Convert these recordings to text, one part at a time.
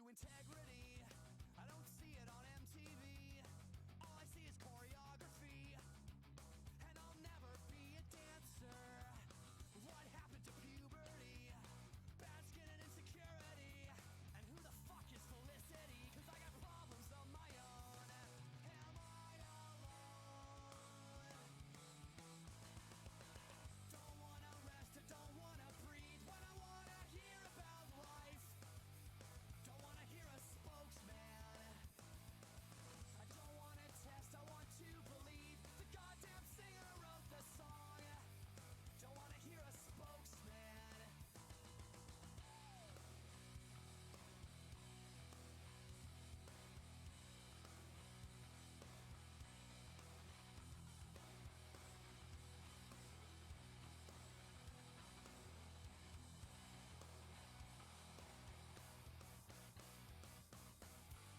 integrity. I don't see it on MTV. All I see is choreography. And I'll never be a dancer. What happened to puberty? Bad skin and insecurity. And who the fuck is Felicity? Cause I got problems of my own. Am I alone? Don't wanna rest, I don't wanna breathe. When I wanna hear about life, don't wanna hear a spokesman. I don't wanna test, I want to believe. The goddamn singer wrote the song. Don't wanna hear a spokesman.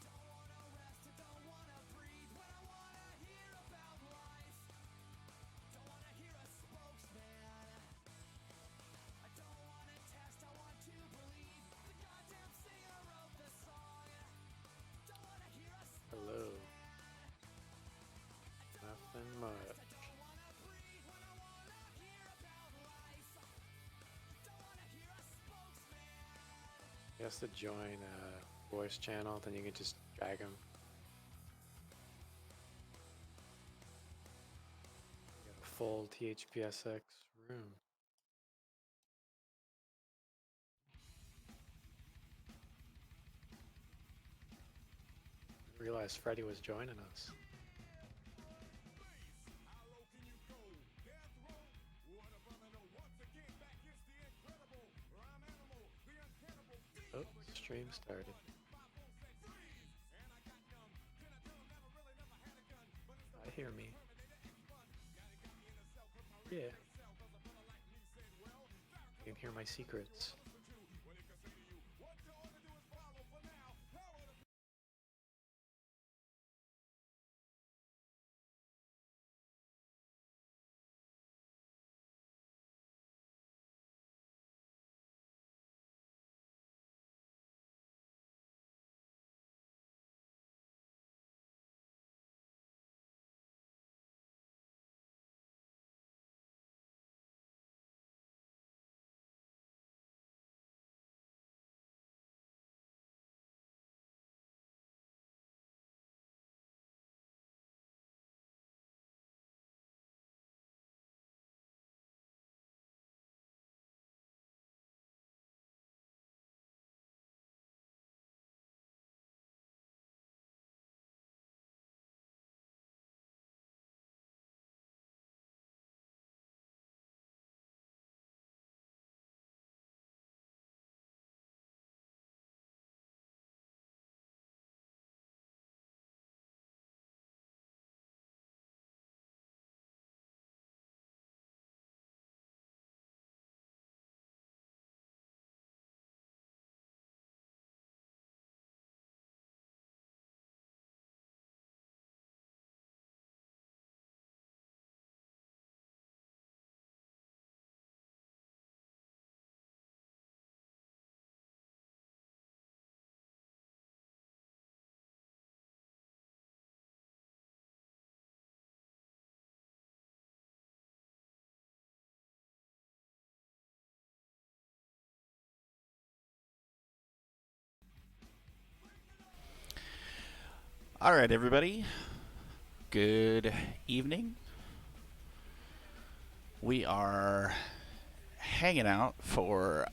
Don't wanna rest, I don't wanna breathe. When I wanna hear about life, don't wanna hear a spokesman. I don't wanna test, I want to believe. The goddamn singer wrote the song. Don't wanna hear a spokesman. Hello. Nothing much. I don't wanna breathe when I wanna hear about life. Don't wanna hear a spokesman. He has to join a voice channel, then you can just drag him. You got a full THPSX room. I realized Freddie was joining us. Oh, stream started. I hear me. Yeah. You can hear my secrets. All right, everybody. Good evening. We are hanging out for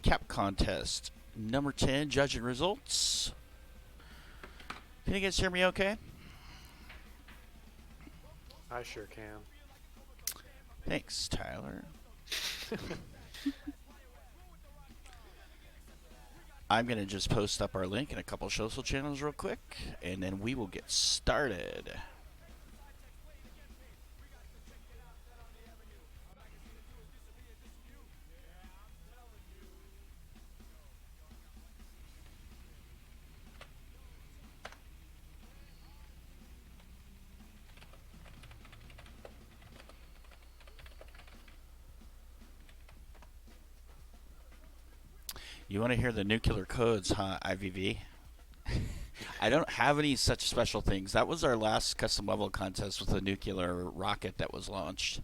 CAP Contest number 10, judging results. Can you guys hear me okay? I sure can. Thanks, Tyler. I'm going to just post up our link in a couple social channels real quick, and then we will get started. You want to hear the nuclear codes, huh, IVV? I don't have any such special things. That was our last custom level contest with a nuclear rocket that was launched.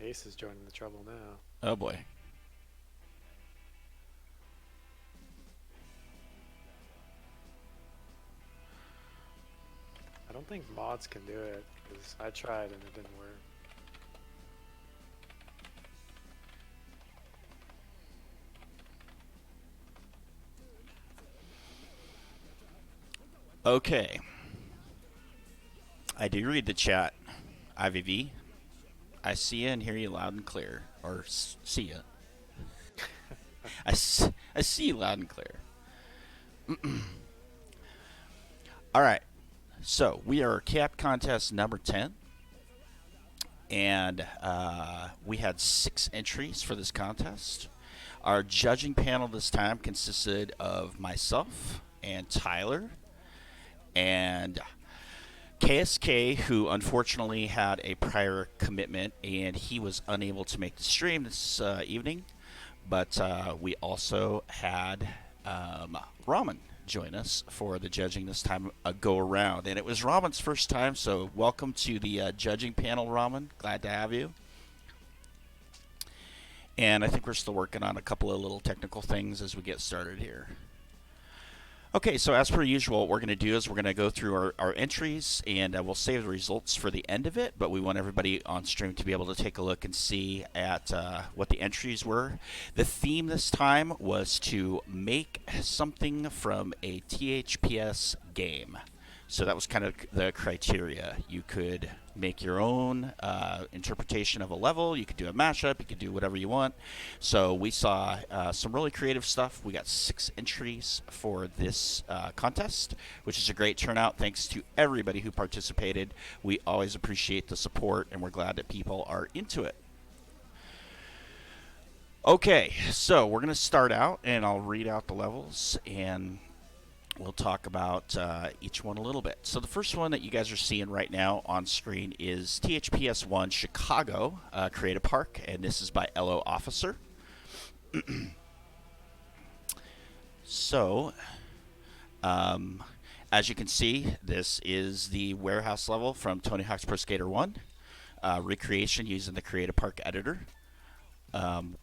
Ace is joining the trouble now. Oh boy. I don't think mods can do it, because I tried and it didn't work. Okay. I do read the chat, IVV. I see you and hear you loud and clear. Or see you. I see you loud and clear. All right. So we are CAP Contest number 10. And we had 6 entries for this contest. Our judging panel this time consisted of myself and Tyler and KSK, who unfortunately had a prior commitment and he was unable to make the stream this evening. But we also had Ramen join us for the judging this time go around. And it was Ramen's first time, so welcome to the judging panel, Ramen. Glad to have you. And I think we're still working on a couple of little technical things as we get started here. Okay, so as per usual, what we're going to do is we're going to go through our entries, and we'll save the results for the end of it, but we want everybody on stream to be able to take a look and see at what the entries were. The theme this time was to make something from a THPS game. So that was kind of the criteria. You could make your own interpretation of a level. You could do a mashup. You could do whatever you want. So we saw some really creative stuff. We got 6 entries for this contest, which is a great turnout. Thanks to everybody who participated. We always appreciate the support, and we're glad that people are into it. Okay, so we're going to start out, and I'll read out the levels, and we'll talk about each one a little bit. So the first one that you guys are seeing right now on screen is THPS 1 Chicago Creative Park, and this is by LO Officer. So, as you can see, this is the warehouse level from Tony Hawk's Pro Skater 1. Recreation using the Creative Park editor.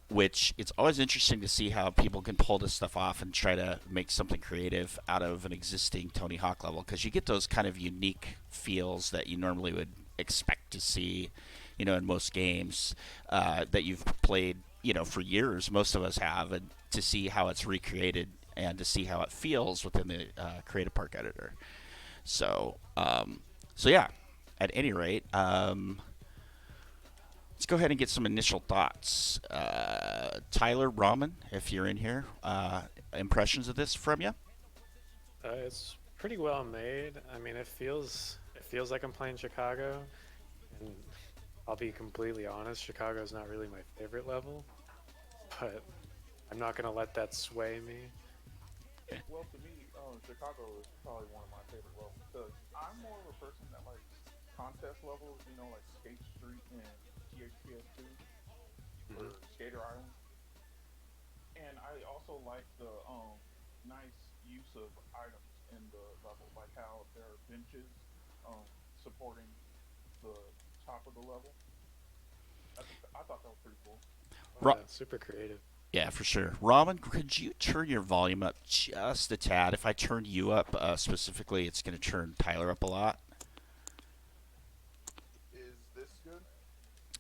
Which it's always interesting to see how people can pull this stuff off and try to make something creative out of an existing Tony Hawk level, because you get those kind of unique feels that you normally would expect to see, in most games that you've played, for years. Most of us have, and to see how it's recreated and to see how it feels within the Creative Park editor. So yeah. At any rate. Let's go ahead and get some initial thoughts. Tyler, Ramen, if you're in here, impressions of this from you? It's pretty well made. I mean, it feels like I'm playing Chicago, and I'll be completely honest, Chicago's not really my favorite level, but I'm not gonna let that sway me. Well, to me, Chicago is probably one of my favorite levels, because I'm more of a person that likes contest levels, like Skate Street and THPS 2 or Skater Island. And I also like the nice use of items in the level, like how there are benches supporting the top of the level. I thought that was pretty cool. Super creative. Yeah, for sure. Ramen, could you turn your volume up just a tad? If I turn you up specifically, it's going to turn Tyler up a lot.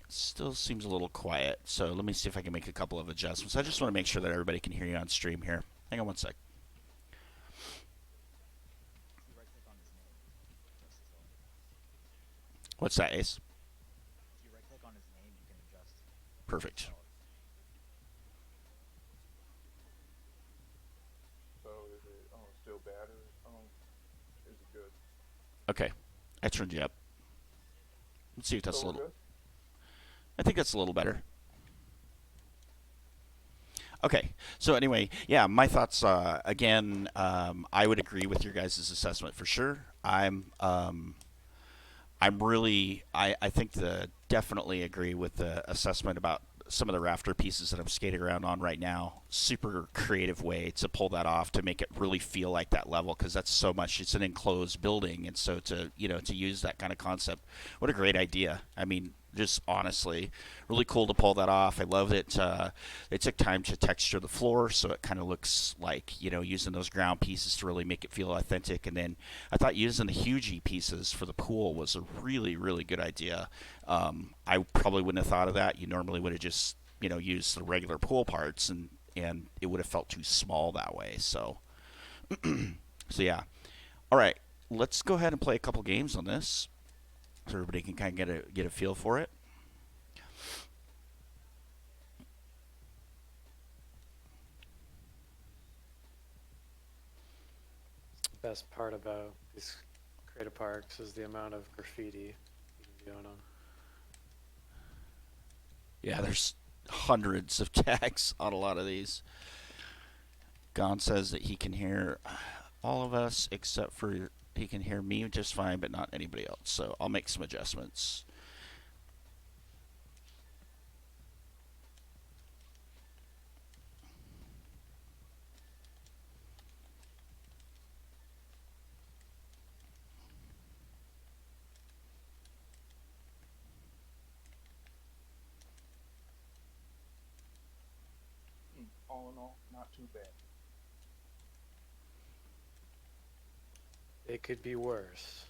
Still seems a little quiet, so let me see if I can make a couple of adjustments. I just want to make sure that everybody can hear you on stream here. Hang on one sec. What's that, Ace? If you right-click on his name, you can adjust. Perfect. So is it still bad, or is it good? Okay, I turned you up. Let's see if that's So a little... good? I think that's a little better. Okay, so anyway, yeah, my thoughts, again, I would agree with your guys' assessment for sure. I think the definitely agree with the assessment about some of the rafter pieces that I'm skating around on right now. Super creative way to pull that off to make it really feel like that level, because that's so much. It's an enclosed building, and so to to use that kind of concept, what a great idea. I mean, just honestly, really cool to pull that off. I loved it. They took time to texture the floor, so it kind of looks like using those ground pieces to really make it feel authentic. And then I thought using the huge pieces for the pool was a really, really good idea. I probably wouldn't have thought of that. You normally would have just used the regular pool parts, and it would have felt too small that way. So so yeah. All right, let's go ahead and play a couple games on this, so everybody can kind of get a feel for it. The best part about these creative parks is the amount of graffiti you can do on them. Yeah, there's hundreds of tags on a lot of these. Gon says that he can hear all of us except for he can hear me just fine, but not anybody else. So I'll make some adjustments. All in all, not too bad. It could be worse.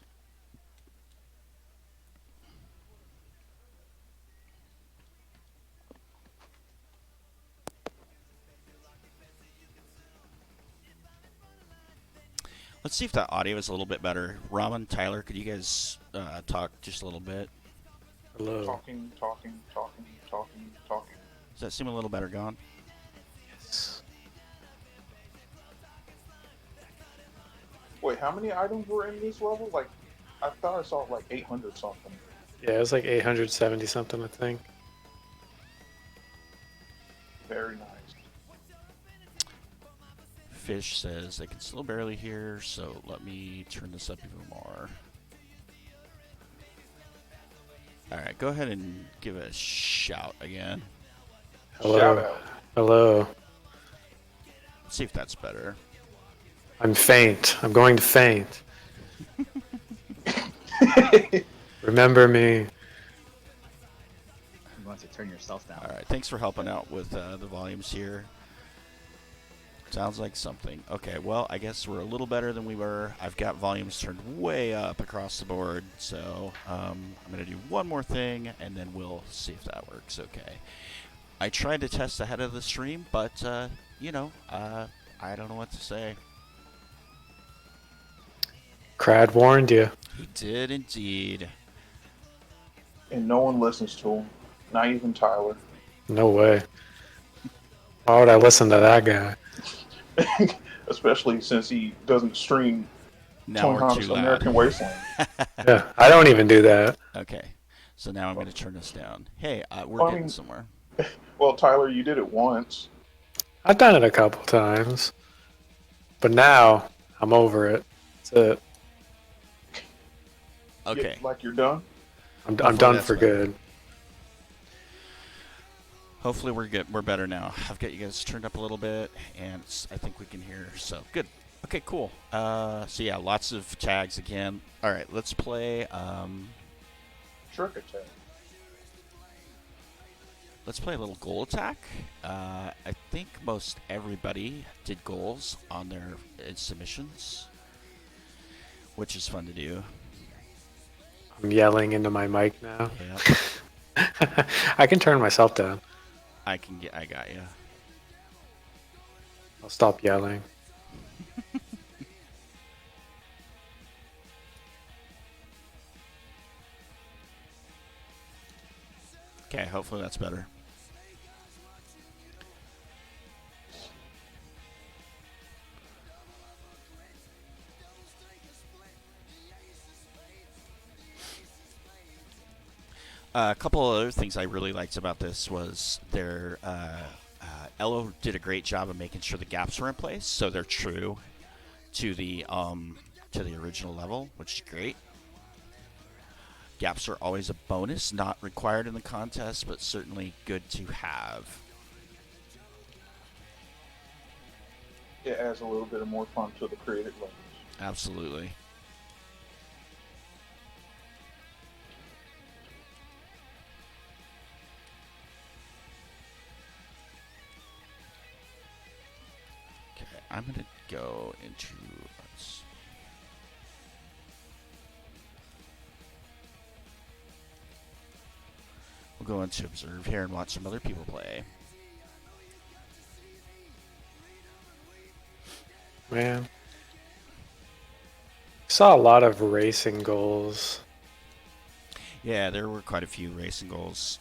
Let's see if that audio is a little bit better. Raman, Tyler, could you guys talk just a little bit? Hello. Talking. Does that seem a little better, Gon? Yes. Wait, how many items were in this level? Like, I thought I saw like 800 something. Yeah, it was like 870 something, I think. Very nice. Fish says they can still barely hear, so let me turn this up even more. Alright, go ahead and give it a shout again. Hello. Shout out. Hello. Let's see if that's better. I'm faint. I'm going to faint. Remember me. You want to turn yourself down. Alright, thanks for helping out with the volumes here. Sounds like something. Okay, well, I guess we're a little better than we were. I've got volumes turned way up across the board, so I'm going to do one more thing, and then we'll see if that works okay. I tried to test ahead of the stream, but, I don't know what to say. Crad warned you. He did indeed. And no one listens to him. Not even Tyler. No way. Why would I listen to that guy? Especially since he doesn't stream Now we're Tony Hawk's too loud. American Wasteland. Yeah, I don't even do that. Okay, so now I'm going to turn this down. Hey, we're Well, I getting mean- somewhere. Well, Tyler, you did it once. I've done it a couple times. But now, I'm over it. That's it. Okay. Like you're done? I'm Hopefully done that's for better. good. Hopefully we're good. We're better now. I've got you guys turned up a little bit, and I think we can hear. So good. Okay, cool. So yeah, lots of tags again. All right, let's play. Trick attack. Let's play a little goal attack. I think most everybody did goals on their submissions, which is fun to do. I'm yelling into my mic now. Yeah, I can turn myself down. I got you. I'll stop yelling. Okay, hopefully that's better. A couple of other things I really liked about this was their Elo did a great job of making sure the gaps were in place, so they're true to the original level, which is great. Gaps are always a bonus, not required in the contest, but certainly good to have. It adds a little bit of more fun to the creative levels. Absolutely. Okay, I'm going to go into... We'll go into observe here and watch some other people play. Man. Saw a lot of racing goals. Yeah, there were quite a few racing goals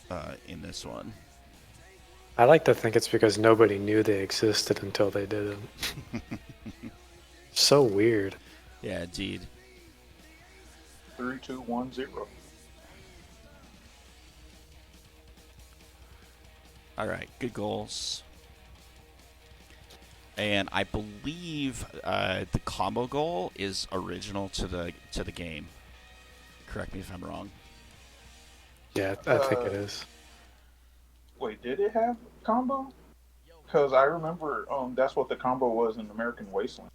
in this one. I like to think it's because nobody knew they existed until they did it. So weird. Yeah, indeed. 3, 2, 1, 0. All right, good goals. And I believe the combo goal is original to the game. Correct me if I'm wrong. Yeah, I think it is. Wait, did it have combo? Because I remember that's what the combo was in American Wasteland.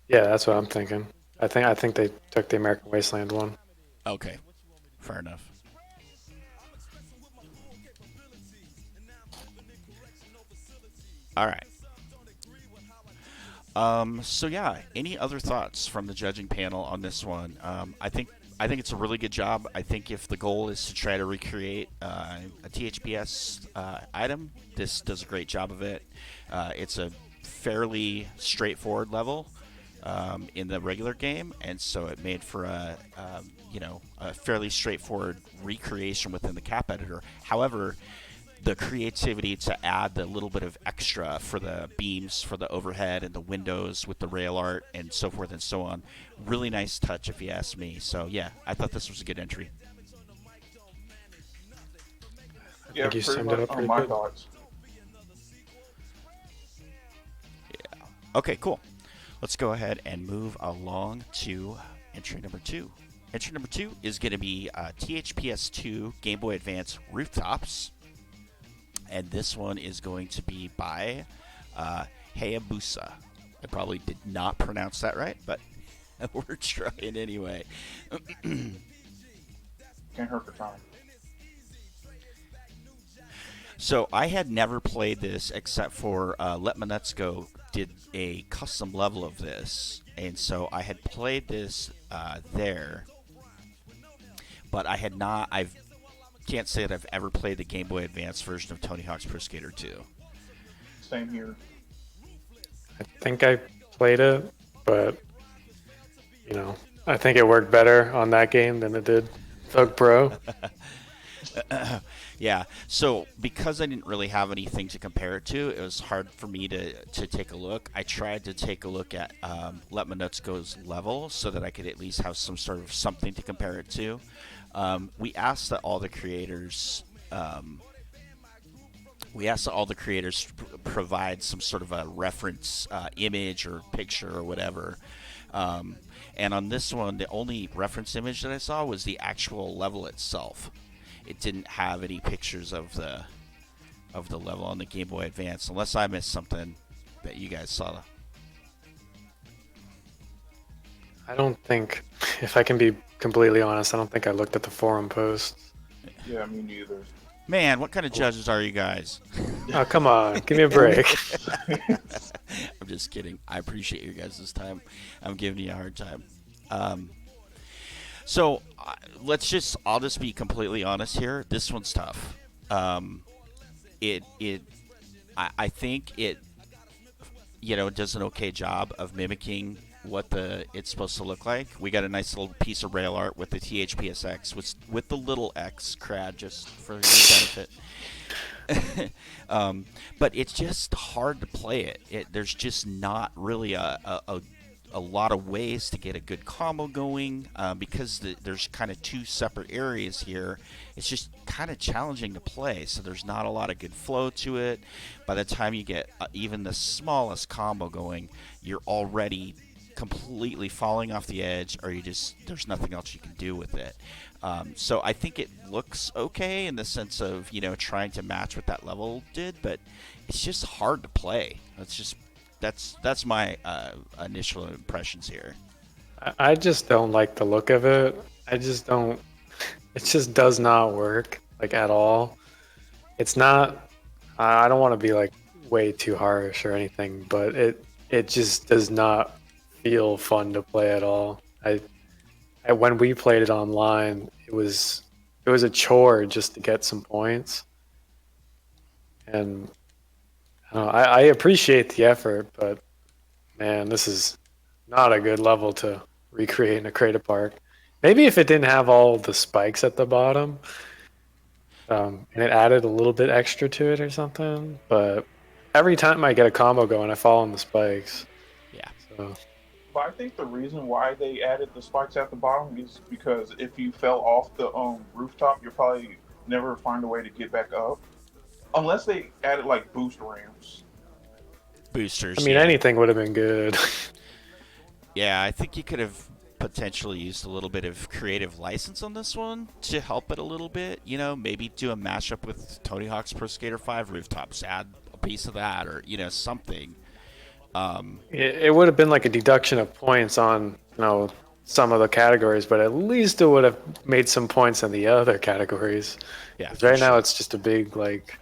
Yeah, that's what I'm thinking. I think they took the American Wasteland one. Okay, fair enough. All right. So yeah, any other thoughts from the judging panel on this one? I think it's a really good job. I think if the goal is to try to recreate a THPS item, this does a great job of it. It's a fairly straightforward level in the regular game, and so it made for a fairly straightforward recreation within the cap editor. However, the creativity to add the little bit of extra for the beams, for the overhead, and the windows with the rail art and so forth and so on. Really nice touch, if you ask me. So, yeah, I thought this was a good entry. Yeah, think you pretty summed much it up pretty my good. thoughts. Yeah. Okay, cool. Let's go ahead and move along to entry number 2. Entry number 2 is going to be THPS 2 Game Boy Advance Rooftops. And this one is going to be by Hayabusa. I probably did not pronounce that right, but we're trying anyway. Can't hurt for time. So I had never played this except for Let My Nuts Go did a custom level of this. And so I had played this there. But I had not... can't say that I've ever played the Game Boy Advance version of Tony Hawk's Pro Skater 2. Same here. I think I played it, but I think it worked better on that game than it did Thug Pro. Yeah, so because I didn't really have anything to compare it to, it was hard for me to take a look. I tried to take a look at Let My Nuts Go's level so that I could at least have some sort of something to compare it to. We asked that all the creators provide some sort of a reference image or picture or whatever. And on this one, the only reference image that I saw was the actual level itself. It didn't have any pictures of the level on the Game Boy Advance, unless I missed something that you guys saw. I don't think, if I can be completely honest, I don't think I looked at the forum posts. Yeah, me neither. Man, what kind of judges are you guys? Oh, come on. Give me a break. I'm just kidding. I appreciate your guys' time. I'm giving you a hard time. So I'll just be completely honest here. This one's tough. I think it does an okay job of mimicking what it's supposed to look like. We got a nice little piece of rail art with the THPSX with the little X crad just for your benefit. But it's just hard to play it. There's just not really a lot of ways to get a good combo going because there's kind of two separate areas here. It's just kind of challenging to play, so there's not a lot of good flow to it. By the time you get even the smallest combo going, you're already completely falling off the edge, or there's nothing else you can do with it. So I think it looks okay in the sense of trying to match what that level did, but it's just hard to play. That's my initial impressions here. I just don't like the look of it. I just don't. It just does not work like at all. It's not. I don't want to be like way too harsh or anything, but it just does not feel fun to play at all. When we played it online, it was a chore just to get some points, and I appreciate the effort, but man, this is not a good level to recreate in a crater park. Maybe if it didn't have all the spikes at the bottom, and it added a little bit extra to it or something. But every time I get a combo going, I fall on the spikes. Yeah. So But I think the reason why they added the spikes at the bottom is because if you fell off the rooftop, you'll probably never find a way to get back up, unless they added like boost ramps. Boosters. I mean, yeah. anything would have been good. Yeah, I think you could have potentially used a little bit of creative license on this one to help it a little bit. Maybe do a mashup with Tony Hawk's Pro Skater 5 rooftops, add a piece of that, or something. It would have been like a deduction of points on some of the categories, but at least it would have made some points in the other categories. Yeah. 'Cause for right now sure. it's just a big like.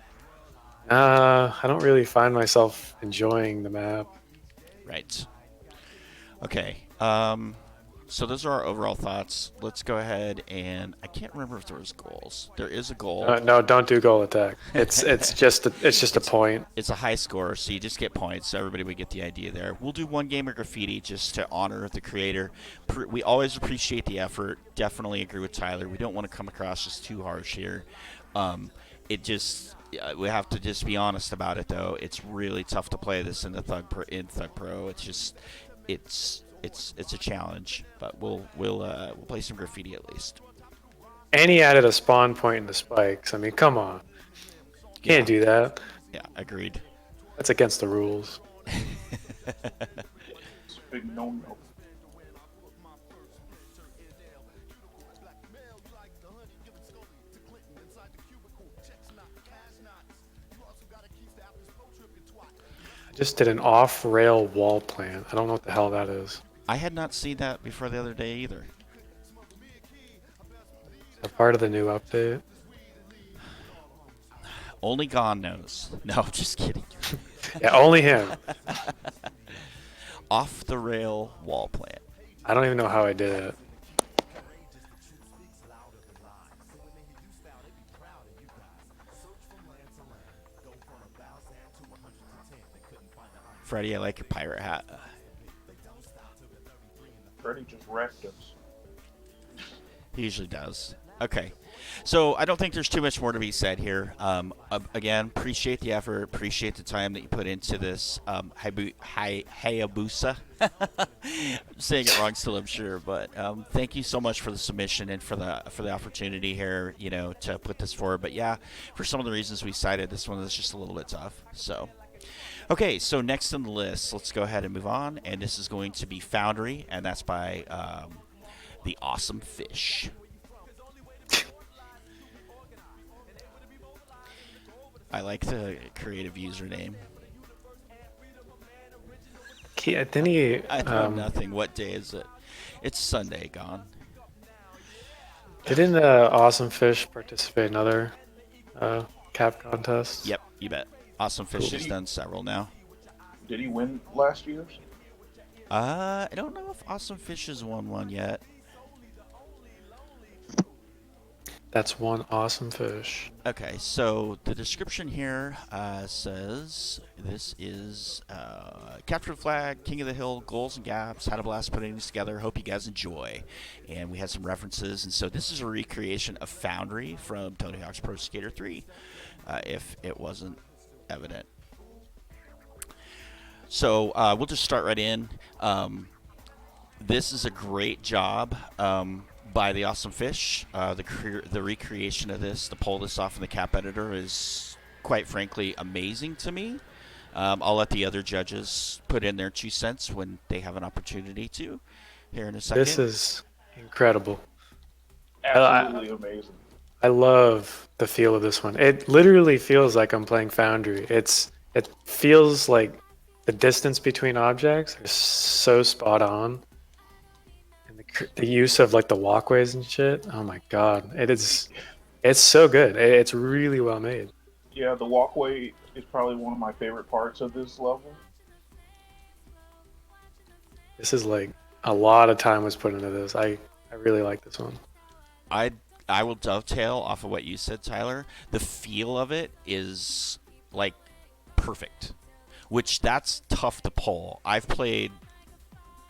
I don't really find myself enjoying the map. Right. Okay. So those are our overall thoughts. Let's go ahead and I can't remember if there was goals. There is a goal. No, don't do goal attack. It's just a point. It's a high score, so you just get points. So everybody would get the idea there. We'll do one game of graffiti just to honor the creator. We always appreciate the effort. Definitely agree with Tyler. We don't want to come across as too harsh here. We have to just be honest about it, though. It's really tough to play this in Thug Pro. It's a challenge, but we'll play some graffiti at least. And he added a spawn point in the spikes. I mean, come on. Can't do that. Yeah, agreed. That's against the rules. It's a big no-no. I just did an off-rail wall plant. I don't know what the hell that is. I had not seen that before the other day either. A part of the new update. Only God knows. No, just kidding. Yeah, only him. Off the rail wall plant. I don't even know how I did it. Freddie, I like your pirate hat. Freddie just wrecked us. He usually does. Okay. So I don't think there's too much more to be said here. Again, appreciate the effort, appreciate the time that you put into this. Hayabusa. I'm saying it wrong still, I'm sure, but thank you so much for the submission and for the opportunity here, to put this forward. But yeah, for some of the reasons we cited, this one is just a little bit tough. So, okay, so next on the list, let's go ahead and move on, and this is going to be Foundry, and that's by the Awesome Fish. I like the creative username. Didn't he? I know nothing. What day is it? It's Sunday, gone. Didn't Awesome Fish participate in other cap contests? Yep, you bet. Awesome Fish Cool. has done several now. Did he win last year's? I don't know if Awesome Fish has won one yet. That's one Awesome Fish. Okay, so the description here says this is Capture the Flag, King of the Hill, Goals and Gaps, had a blast putting these together. Hope you guys enjoy. And we had some references, and so this is a recreation of Foundry from Tony Hawk's Pro Skater 3, if it wasn't evident. So we'll just start right in. This is a great job by the Awesome Fish. The recreation of this, to pull this off in the cap editor, is quite frankly amazing to me. I'll let the other judges put in their 2 cents when they have an opportunity to here in a second. This is incredible. Absolutely amazing. I love the feel of this one. It literally feels like I'm playing Foundry. It feels like the distance between objects is so spot on, and the use of like the walkways and shit. Oh my god, it's so good. It's really well made. Yeah, the walkway is probably one of my favorite parts of this level. This is like a lot of time was put into this. I really like this one. I will dovetail off of what you said, Tyler. The feel of it is like perfect, which that's tough to pull. I've played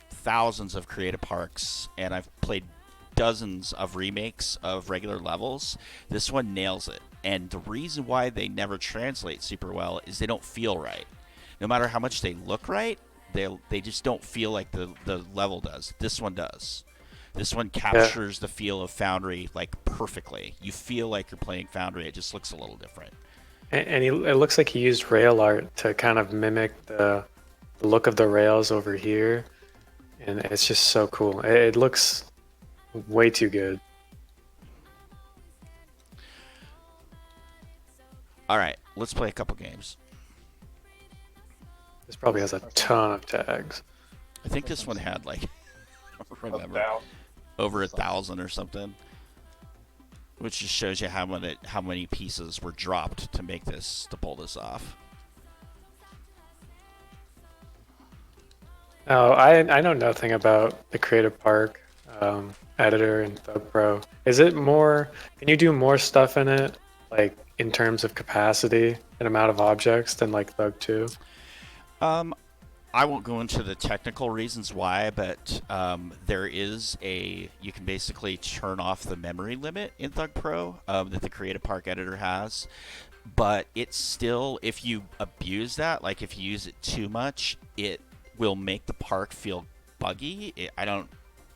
thousands of creative parks, and I've played dozens of remakes of regular levels. This one nails it, and the reason why they never translate super well is they don't feel right. No matter how much they look right, they just don't feel like the level does. This one does. This one captures the feel of Foundry like perfectly. You feel like you're playing Foundry. It just looks a little different. And it looks like he used rail art to kind of mimic the look of the rails over here, and it's just so cool. It looks way too good. All right, let's play a couple games. This probably has a ton of tags. I think this one had like, I don't remember, 1,000. over 1,000 or something, which just shows you how many pieces were dropped to pull this off. Oh, I know nothing about the Creative Park editor and Thug Pro. Is it more? Can you do more stuff in it, like in terms of capacity and amount of objects than like Thug 2? I won't go into the technical reasons why, but you can basically turn off the memory limit in Thug Pro that the Creative Park editor has. But it's still, if you abuse that, like if you use it too much, it will make the park feel buggy.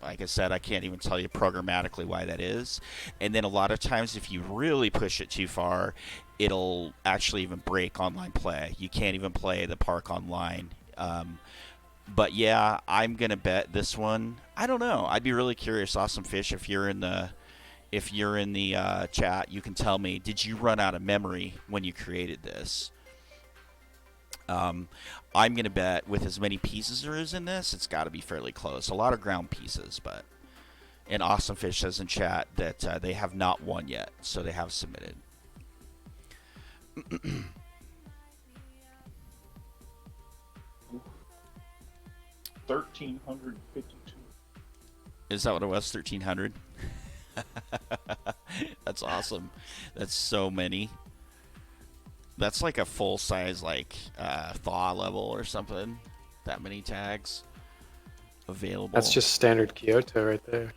Like I said, I can't even tell you programmatically why that is. And then a lot of times, if you really push it too far, it'll actually even break online play. You can't even play the park online. But yeah, I'm gonna bet this one. I don't know. I'd be really curious, Awesome Fish, if you're in the chat, you can tell me. Did you run out of memory when you created this? I'm gonna bet with as many pieces there is in this, it's got to be fairly close. A lot of ground pieces, but. And Awesome Fish says in chat that they have not won yet, so they have submitted. 1,352. Is that what it was? 1,300? That's awesome. That's so many. That's like a full size thaw level or something. That many tags available. That's just standard Kyoto right there.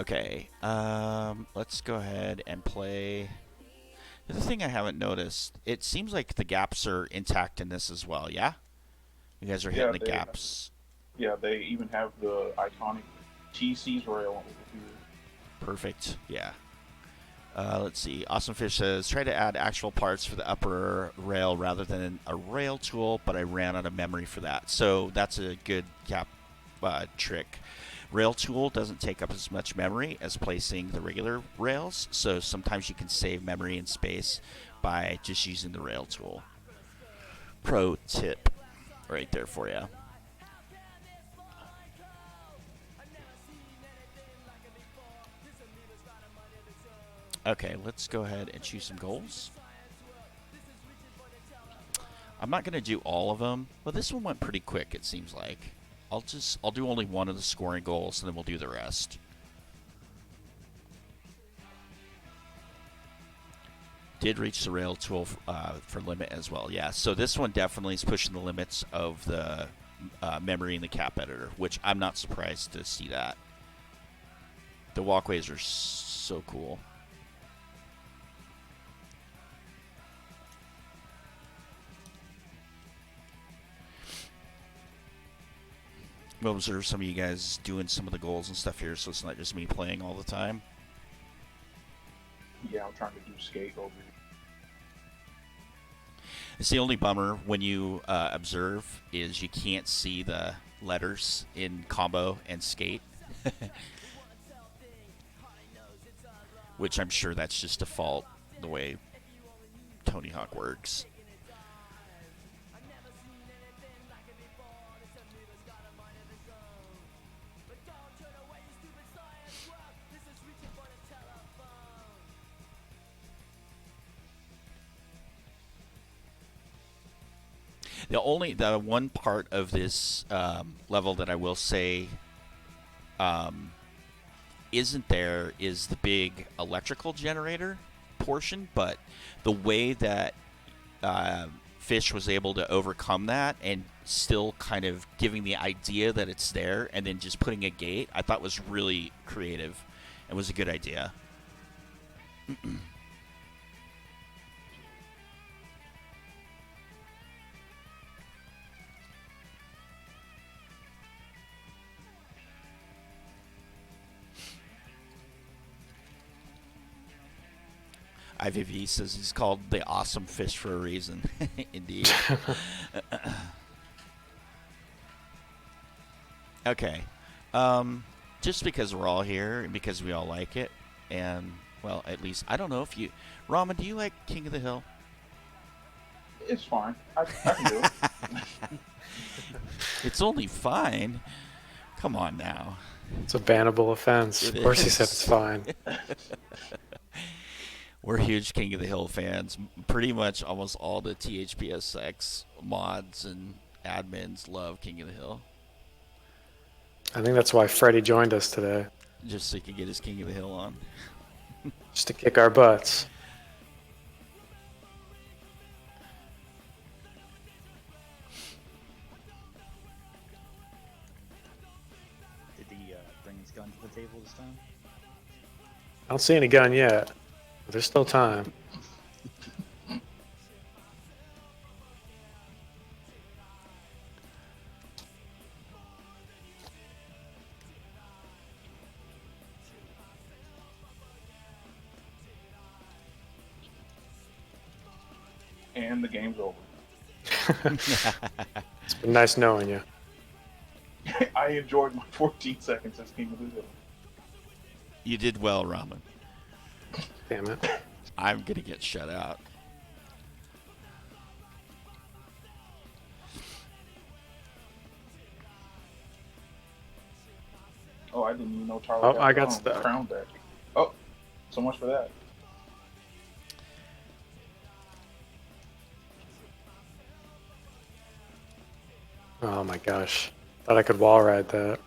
Okay. Let's go ahead and play. The thing I haven't noticed, it seems like the gaps are intact in this as well, yeah? You guys are hitting the gaps. Yeah, they even have the iconic TC's rail over here. Perfect, yeah. Let's see. Awesome Fish says, try to add actual parts for the upper rail rather than a rail tool, but I ran out of memory for that. So that's a good gap trick. Rail tool doesn't take up as much memory as placing the regular rails, so sometimes you can save memory and space by just using the rail tool. Pro tip right there for you. Okay, let's go ahead and choose some goals. I'm not going to do all of them. Well, this one went pretty quick, it seems like. I'll do only one of the scoring goals, and then we'll do the rest. Did reach the rail tool for limit as well. Yeah, so this one definitely is pushing the limits of the memory in the cap editor, which I'm not surprised to see that. The walkways are so cool. We'll observe some of you guys doing some of the goals and stuff here, so it's not just me playing all the time. Yeah, I'm trying to do skate over It's the only bummer when you observe is you can't see the letters in combo and skate, which I'm sure that's just default the way Tony Hawk works. The one part of this level that I will say isn't there is the big electrical generator portion, but the way that Fish was able to overcome that and still kind of giving the idea that it's there and then just putting a gate, I thought was really creative and was a good idea. IVV says he's called the awesome fish for a reason. Indeed. Okay. Just because we're all here and because we all like it, and, well, at least, I don't know if you... Ramen, do you like King of the Hill? It's fine. I can do it. It's only fine. Come on now. It's a bannable offense. It Of course he is. said it's fine. We're huge King of the Hill fans. Pretty much almost all the THPSX mods and admins love King of the Hill. I think that's why Freddie joined us today, Just so he could get his King of the Hill on. just to kick our butts. Did he bring his gun to the table this time? I don't see any gun yet. But there's still time. And the game's over. It's been nice knowing you. I enjoyed my 14 seconds as King of the Hill. You did well, Ramen. Damn it. I'm going to get shut out. Oh, I didn't even know Charlie Oh, had I got the stuck. crown back. Oh, so much for that. Oh my gosh. Thought I could wall ride that.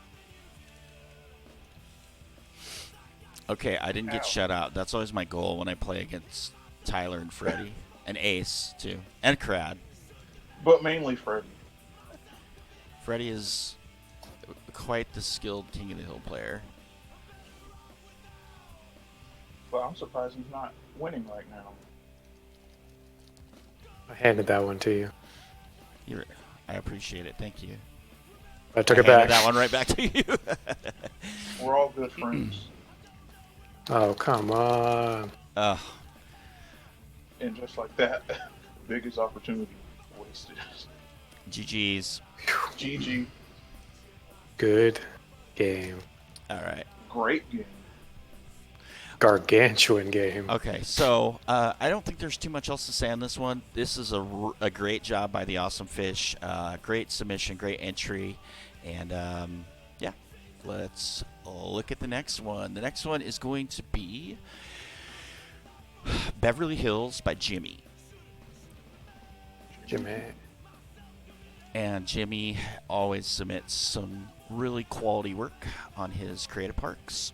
Okay, I didn't get Ow. shut out. That's always my goal when I play against Tyler and Freddie. And Ace, too. And Crad. But mainly Freddy. Freddie is quite the skilled King of the Hill player. But I'm surprised he's not winning right now. I handed that one to you. I appreciate it. Thank you. I took I it back. handed that one right back to you. We're all good friends. Oh, come on. Oh, And just like that, biggest opportunity wasted. GG's. GG. Good game. All right. Great game. Gargantuan game. Okay, so I don't think there's too much else to say on this one. This is a great job by the Awesome Fish. Great submission, great entry. And, yeah, let's look at the next one. The next one is going to be Beverly Hills by Jimmy. Jimmy. And Jimmy always submits some really quality work on his creative parks.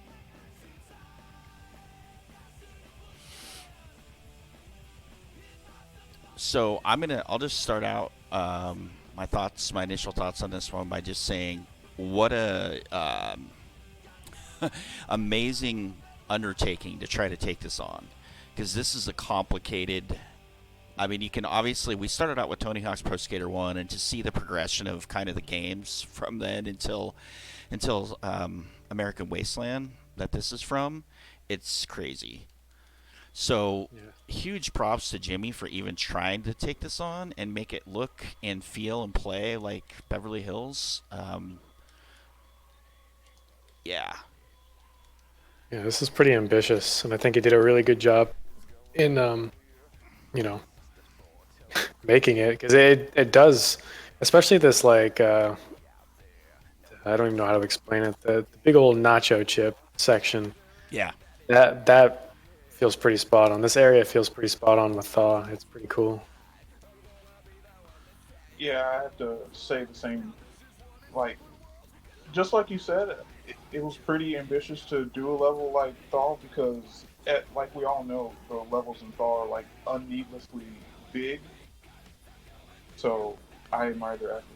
So I'll just start out my initial thoughts on this one by just saying what a amazing undertaking to try to take this on, because this is a complicated. I mean, you can obviously, we started out with Tony Hawk's Pro Skater 1, and to see the progression of kind of the games from then until American Wasteland that this is from, it's crazy. So Yeah. huge props to Jimmy for even trying to take this on and make it look and feel and play like Beverly Hills. Yeah. Yeah, this is pretty ambitious, and I think he did a really good job in, you know, making it because it does, especially this like I don't even know how to explain it. The big old nacho chip section Yeah. that feels pretty spot on. This area feels pretty spot on with thaw. It's pretty cool. Yeah, I have to say the same. Like, just like you said, it was pretty ambitious to do a level like Thaw because, like we all know, the levels in Thaw are like unneedlessly big. So I admire their efforts.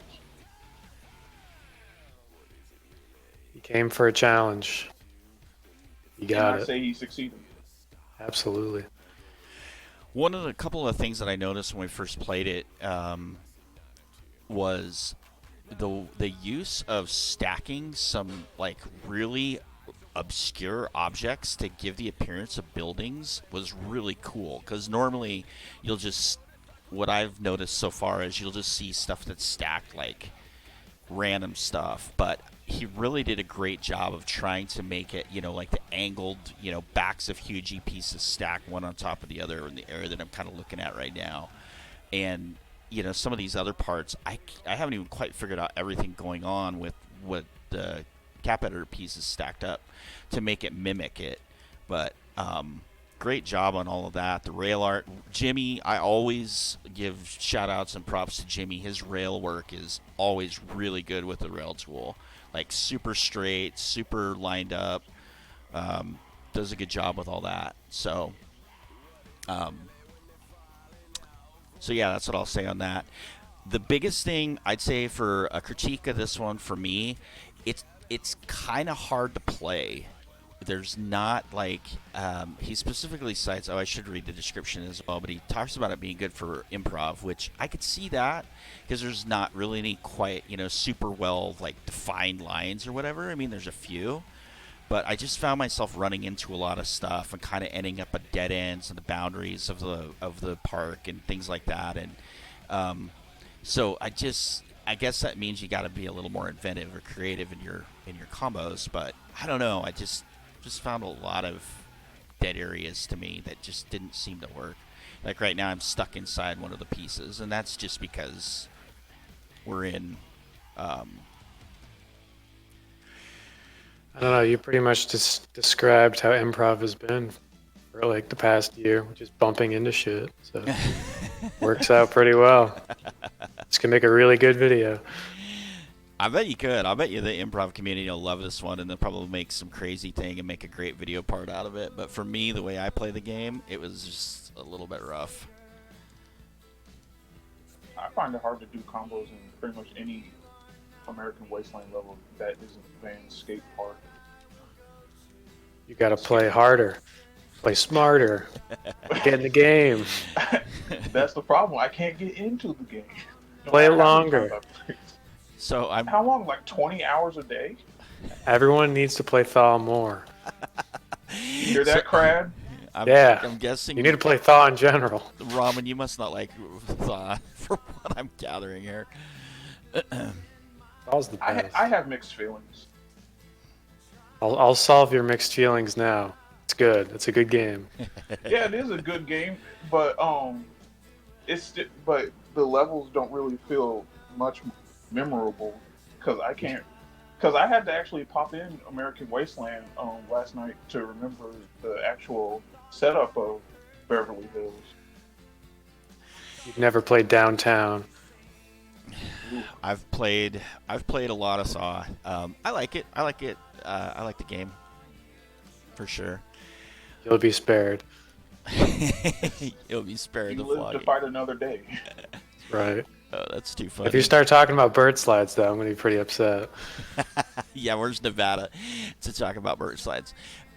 He came for a challenge. He And got I it. say he succeeded. Absolutely. One of the couple of things that I noticed when we first played it was the use of stacking some like really obscure objects to give the appearance of buildings was really cool because normally you'll just what I've noticed so far is you'll just see stuff that's stacked like random stuff, but he really did a great job of trying to make it, like the angled, backs of huge pieces stacked one on top of the other in the area that I'm kind of looking at right now. And, some of these other parts, I haven't even quite figured out everything going on with what the cap editor pieces stacked up to make it mimic it. But, great job on all of that. The rail art, Jimmy, I always give shout outs and props to Jimmy. His rail work is always really good with the rail tool. Like super straight, super lined up. Does a good job with all that. So yeah, that's what I'll say on that. The biggest thing I'd say for a critique of this one for me, it's kind of hard to play. There's not like he specifically cites. Oh, I should read the description as well, but he talks about it being good for improv, which I could see that because there's not really any quite super well like defined lines or whatever. I mean, there's a few, but I just found myself running into a lot of stuff and kind of ending up at dead ends and the boundaries of the park and things like that. And so I guess that means you got to be a little more inventive or creative in your combos. But I don't know. I just found a lot of dead areas to me that just didn't seem to work. Like right now, I'm stuck inside one of the pieces, and that's just because we're in. I don't know. You pretty much just described how improv has been for like the past year, just bumping into shit. So works out pretty well. This can make a really good video. I bet you could. I bet you the improv community will love this one and they'll probably make some crazy thing and make a great video part out of it. But for me, the way I play the game, it was just a little bit rough. I find it hard to do combos in pretty much any American Wasteland level that isn't Van's skate park. You got to play harder, play smarter, get in the game, That's the problem. I can't get into the game. No play it matter how many times longer. I play. So I'm. How long? Like 20 hours a day? Everyone needs to play Thaw more. You hear that, Crad? Yeah. I'm guessing You need to play Thaw in general. Ramen, you must not like Thaw from what I'm gathering here. Thaw's the best. I have mixed feelings. I'll solve your mixed feelings now. It's good. It's a good game. Yeah, it is a good game, but but the levels don't really feel much memorable because I had to actually pop in American Wasteland last night to remember the actual setup of Beverly Hills. You've never played Downtown. I've played a lot of Saw. I like it. I like the game for sure. You'll be spared. You'll be spared You the live to flogging. fight another day. Right. Oh, that's too funny. If you start talking about bird slides, though, I'm going to be pretty upset. Yeah, where's Nevada to talk about bird slides?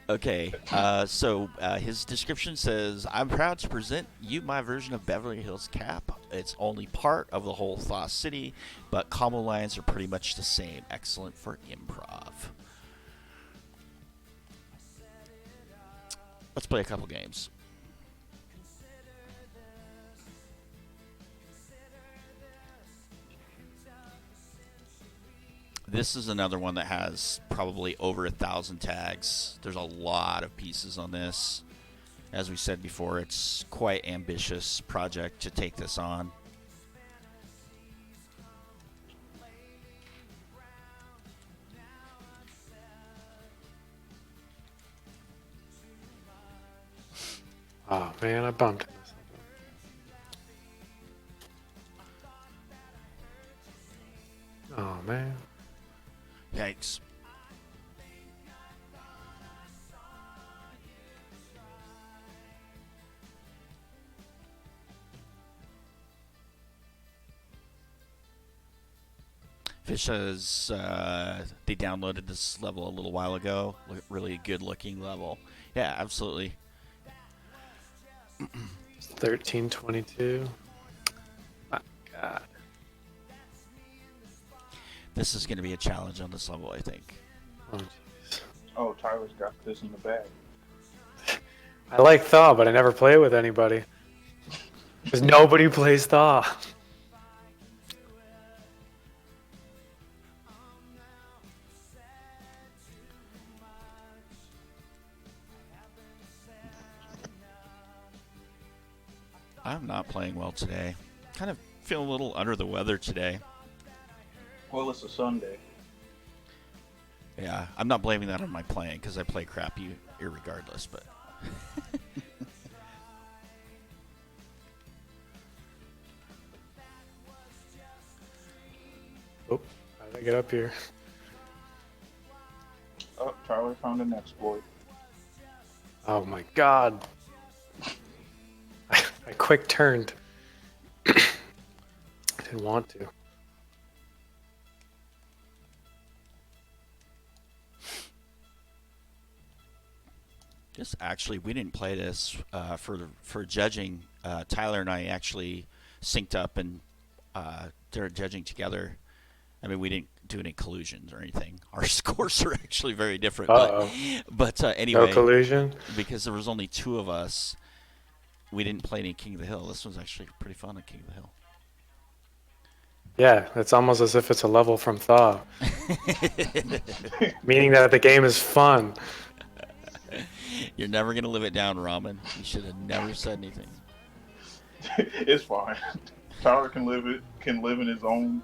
Okay, so his description says, I'm proud to present you my version of Beverly Hills Cap. It's only part of the whole Thaw City, but combo lines are pretty much the same. Excellent for improv. Let's play a couple games. This is another one that has probably over 1,000 tags. There's a lot of pieces on this. As we said before, it's quite ambitious project to take this on. Oh man, I bumped into something. Oh man. Yikes. Fish says they downloaded this level a little while ago. Really good looking level. Yeah, absolutely. 1322. My God. This is going to be a challenge on this level, I think. Oh, jeez. Oh, Tyler's got this in the bag. I like Thaw, but I never play it with anybody. Because nobody plays Thaw. I'm not playing well today. Kind of feel a little under the weather today. Well, it's a Sunday. Yeah, I'm not blaming that on my playing because I play crappy irregardless, but... Oh, how did I get up here? Oh, Tyler found an exploit. Oh my God. I quick turned. I didn't want to. Just actually, we didn't play this for judging. Tyler and I actually synced up and they're judging together. I mean, we didn't do any collusions or anything. Our scores are actually very different. But anyway, No collusion? because there was only 2 of us, we didn't play any King of the Hill. This was actually pretty fun at King of the Hill. Yeah, it's almost as if it's a level from Thaw. Meaning that the game is fun. You're never going to live it down, Ramen. You should have never said anything. It's fine. Tyler can live in his own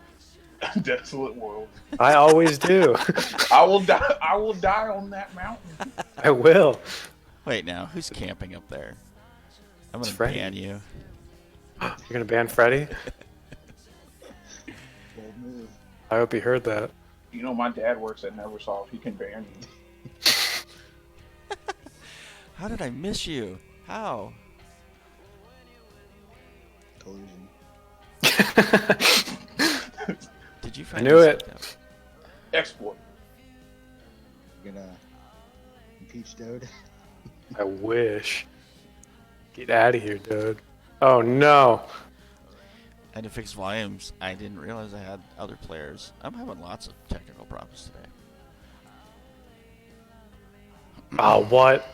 desolate world. I always do. I will die. I will die on that mountain. I will. Wait, now, who's camping up there? I'm going It's to Freddy. ban you. You're going to ban Freddy? Bold move. I hope he heard that. You know, my dad works at Neversoft. He can ban me. How did I miss you? How? Collusion. Did you I find knew this it. out? Exploit. You're gonna impeach Dode? I wish. Get out of here, dude. Oh no. I had to fix volumes. I didn't realize I had other players. I'm having lots of technical problems today. Oh, what?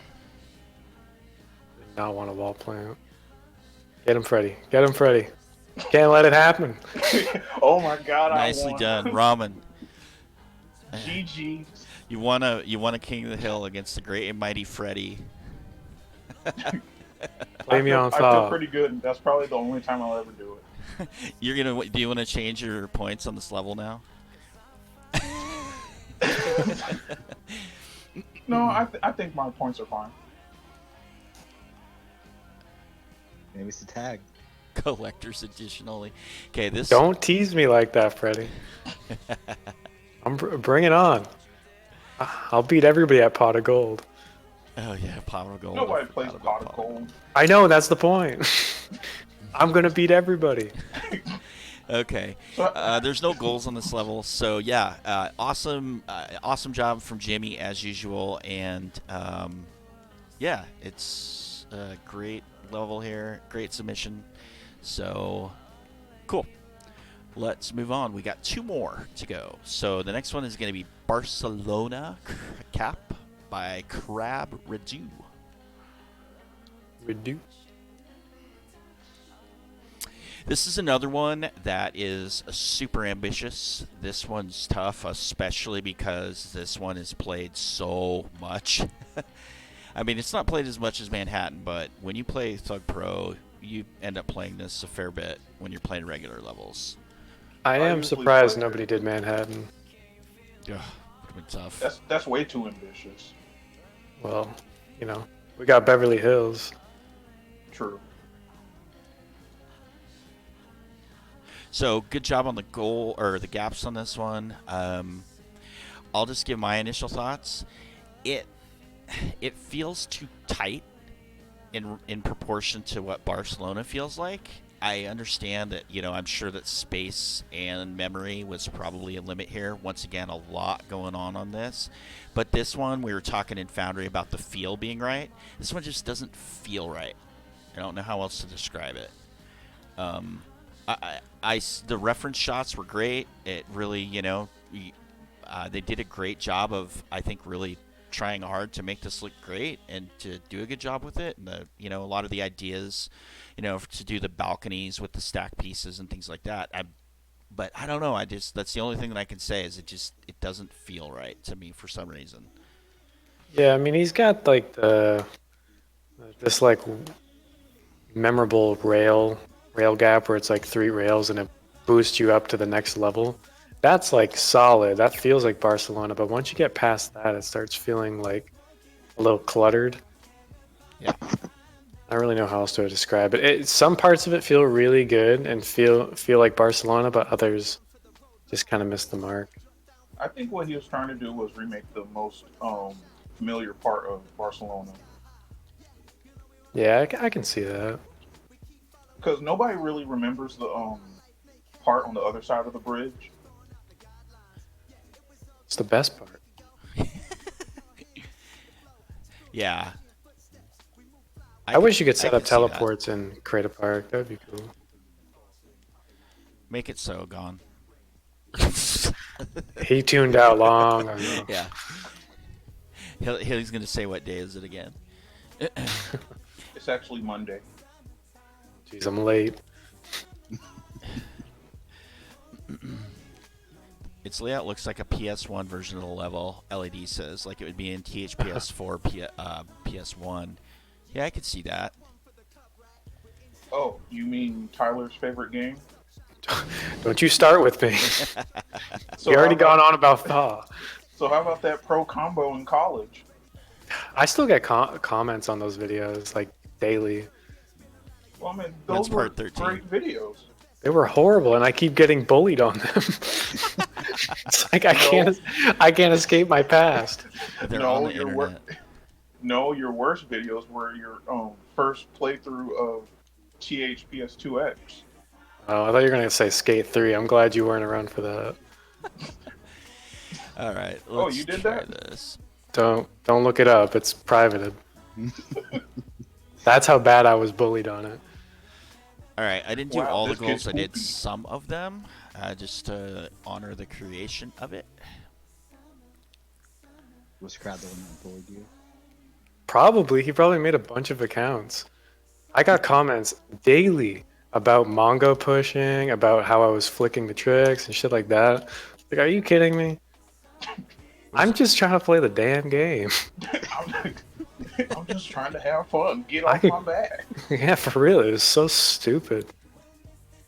Did not want a wall plant. Get him, Freddy. Get him, Freddy. Can't let it happen. Oh my God! Nicely done, Ramen. GG. You won a King of the Hill against the great and mighty Freddy. Play me on I feel Thaw. pretty good. And that's probably the only time I'll ever do it. Do you want to change your points on this level now? No, I think my points are fine. Maybe it's a tag. Collector's edition only. Okay, this. Don't tease me like that, Freddy. Bring it on. I'll beat everybody at Pot of Gold. Oh yeah, Pot of Gold. Nobody I plays forgot about pot of gold. I know, that's the point. I'm gonna beat everybody. Okay. There's no goals on this level, so yeah, awesome job from Jimmy as usual, and yeah, it's a great level here, great submission. So cool. Let's move on. We got 2 more to go. So the next one is going to be Barcelona Cap by Crab Redu. This is another one that is super ambitious. This one's tough, especially because this one is played so much. I mean, it's not played as much as Manhattan, but when you play Thug Pro, you end up playing this a fair bit when you're playing regular levels. I am usually surprised play nobody it. did Manhattan. Ugh, would have been tough. That's way too ambitious. Well, you know, we got Beverly Hills. True. So good job on the goal or the gaps on this one. I'll just give my initial thoughts. It feels too tight in proportion to what Barcelona feels like. I understand that, I'm sure that space and memory was probably a limit here. Once again, a lot going on this. But this one, we were talking in Foundry about the feel being right. This one just doesn't feel right. I don't know how else to describe it. The reference shots were great. It really, they did a great job of, I think, really trying hard to make this look great and to do a good job with it. And a lot of the ideas, to do the balconies with the stack pieces and things like that. But I don't know. That's the only thing that I can say is it doesn't feel right to me for some reason. Yeah, I mean, he's got like this like memorable rail gap where it's like 3 rails and it boosts you up to the next level. That's like solid. That feels like Barcelona, but once you get past that, it starts feeling like a little cluttered. Yeah. I don't really know how else to describe it. Some parts of it feel really good and feel like Barcelona, but others just kind of miss the mark. I think what he was trying to do was remake the most familiar part of Barcelona. Yeah, I can see that. Because nobody really remembers the part on the other side of the bridge. It's the best part. Yeah. I wish you could set I up can see that. teleports in Crater Park. That would be cool. Make it so, Gone. He tuned out long ago. Yeah. He's going to say what day is it again. It's actually Monday. Jeez, I'm late. Its layout looks like a PS1 version of the level, LED says, like it would be in THPS4 PS1. Yeah, I could see that. Oh, you mean Tyler's favorite game? Don't you start with me. So You already how about- gone on about Thaw. So how about that pro combo in college? I still get comments on those videos like daily. Well, I mean, That's those were part 13. great videos. They were horrible, and I keep getting bullied on them. It's like I can't escape my past. They're No, on the your internet. your worst videos were your first playthrough of THPS2X. Oh, I thought you were gonna say Skate 3. I'm glad you weren't around for that. All right, let's Oh, you did try that? this. Don't look it up. It's privated. That's how bad I was bullied on it. All right, I didn't do Wow, all the this kid's goals. I did poopy. some of them, just to honor the creation of it. Was Crowd the one that bullied you? He probably made a bunch of accounts. I got comments daily about Mongo pushing, about how I was flicking the tricks and shit like that. Like, are you kidding me? I'm just trying to play the damn game. I'm just trying to have fun. Get I off could- my back. Yeah, for real, it was so stupid.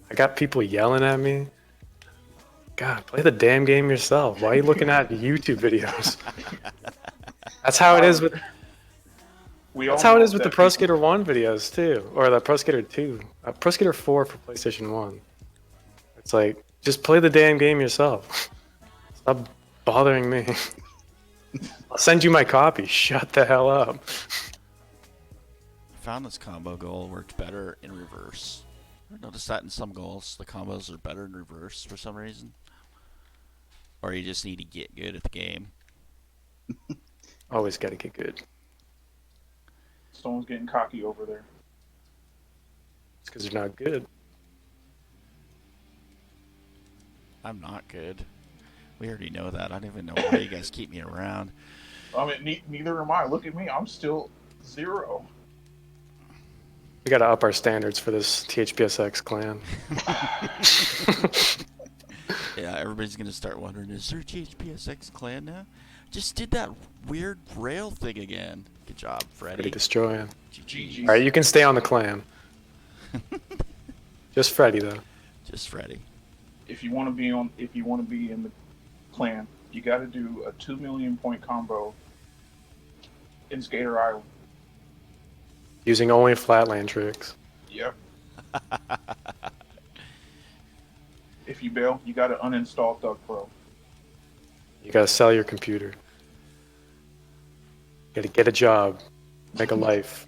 I got people yelling at me. God, play the damn game yourself. Why are you looking at YouTube videos? That's how it is with That's the Pro Skater 1 videos too, or the Pro Skater 2, Pro Skater 4 for PlayStation 1. It's like, just play the damn game yourself. Stop bothering me. I'll send you my copy. Shut the hell up. I found this combo goal worked better in reverse. I noticed that in some goals, the combos are better in reverse for some reason. Or you just need to get good at the game. Always gotta get good. Someone's getting cocky over there. It's because they're not good. I'm not good. We already know that. I don't even know why you guys keep me around. I mean, neither am I. Look at me. I'm still 0. We got to up our standards for this THPSX clan. Yeah, everybody's gonna start wondering, is there a THPSX clan now? Just did that weird rail thing again. Good job, Ready Freddy. destroying. GG. All right, you can stay on the clan. Just Freddy though. Just Freddy. If you want to be in the clan, you got to do a 2 million point combo in Skater Island. Using only flatland tricks. Yep. If you bail, you got to uninstall Thug Pro. You gotta sell your computer. You gotta get a job, make a life.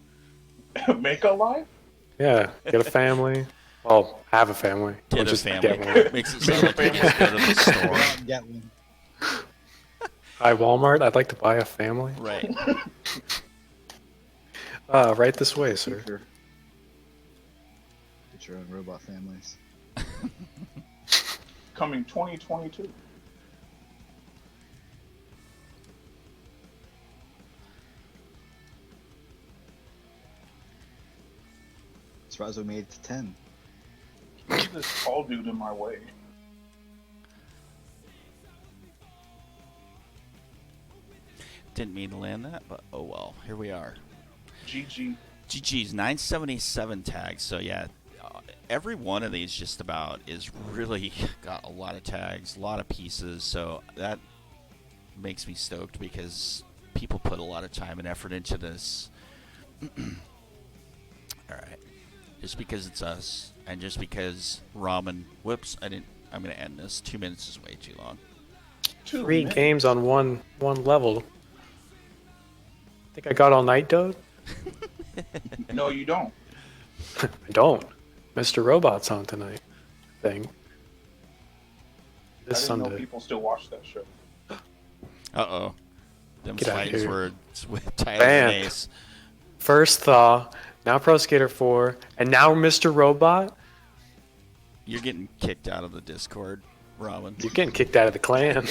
Make a life? Yeah, get a family. Well, have a family. Or Get a just family. get one. Makes it sound like you just go to the store. Get one. Hi, Walmart. I'd like to buy a family. Right. Right this way, sir. Get your own robot families. Coming 2022. Surprised we made it to 10. Leave this tall dude in my way. Didn't mean to land that, but oh well. Here we are. GG. GG's 977 tags. So yeah, every one of these just about is really got a lot of tags, a lot of pieces. So that makes me stoked because people put a lot of time and effort into this. All right. Just because it's us, and just because Ramen. Whoops! I'm gonna end this. 2 minutes is way too long. 3 games on one level. Think I got all night, Dode? No, you don't. I don't. Mr. Robot's on tonight. Thing. This I didn't know Sunday. people still watch that show. Uh-oh. Them Get outta fights here. were with Tyler Banned. and Ace. First Thaw, now Pro Skater 4, and now Mr. Robot. You're getting kicked out of the Discord, Ramen. You're getting kicked out of the clan.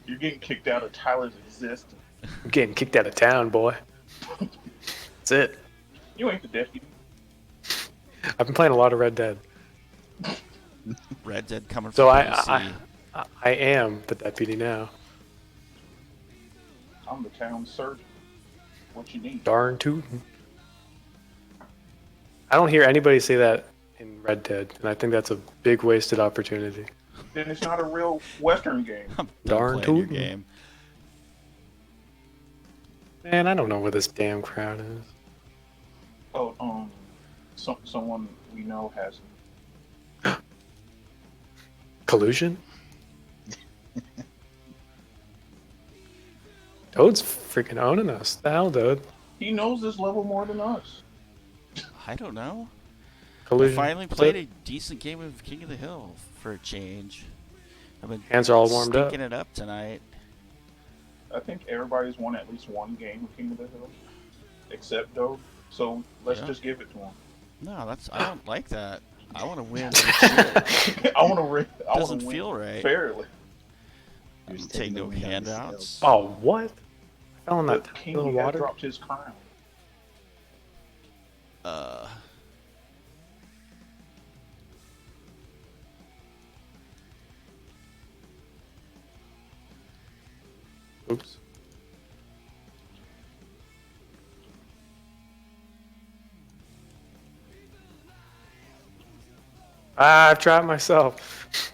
You're getting kicked out of Tyler's existence. You're getting kicked out of town, boy. That's it. You ain't the deputy. I've been playing a lot of Red Dead. Red Dead coming So from I PC. I am the deputy now. I'm the town surgeon. What you need? Darn tootin'. I don't hear anybody say that in Red Dead, and I think that's a big wasted opportunity. Then it's not a real Western game. I'm done Darn playing your tootin'. game. Man, I don't know where this damn crowd is. Oh, someone we know has. Collusion? Dode's freaking owning us. The hell, Dode? He knows this level more than us. I don't know. I Collusion. finally What's played it? a decent game of King of the Hill for a change. I've been Hands are all warmed up. stinking it up tonight. I think everybody's won at least one game of King of the Hill, except Doe. So let's Yeah. just give it to him. No, I don't like that. I want to win. good shit. I want to win. Doesn't feel right. fairly. You're I'm just taking taking the no wind out of his handouts. sails. Oh, what? I fell in that But tiny King little had water. dropped his crown. Uh, Oops. Ah, I've trapped myself.